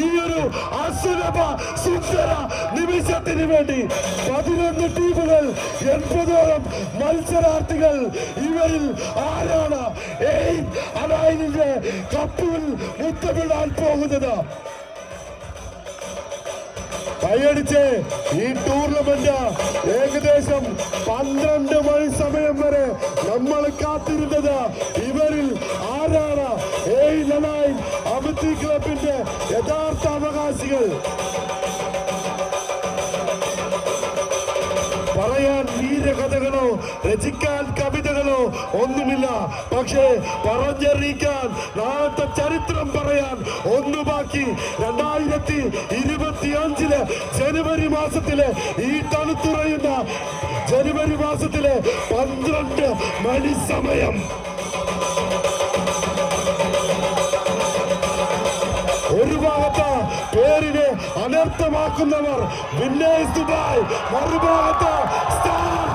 ഈ ഒരു അസുലഭ സുന്ദര നിമിഷത്തിന് വേണ്ടി 11 ടീമുകൾ 80ഓളം മത്സരാർത്ഥികൾ. ഇവരിൽ ആരാണ് അലൈനിന്റെ കപ്പിൽ മുത്തമിടാൻ പോകുന്നത്? കൈയടിച്ച് ഈ ടൂർണമെന്റ് ഏകദേശം 12 മണി സമയം വരെ നമ്മൾ കാത്തിരുന്നത് ഇവരിൽ ആരാണ് ലലൈൻ അമിതി ക്ലബിന്റെ യഥാർത്ഥ അവകാശികൾ? പറയാൻ വീരകഥകളോ രചിക്കാൻ കവിതകളോ ഒന്നുമില്ല. പക്ഷേ പറഞ്ഞറിയിക്കാൻ നാളത്തെ ചരിത്രം പറയാൻ ഒന്നു ബാക്കി. 2025 ജനുവരി മാസത്തിലെ ഈ തണുത്തുറയുന്ന ജനുവരി മാസത്തിലെ 12 മണി സമയം. ഒരു ഭാഗത്ത് പേരിനെ അനർത്ഥമാക്കുന്നവർ വിന്നേഴ്സ് ദുബായ്, മറുഭാഗത്ത് സ്റ്റാർ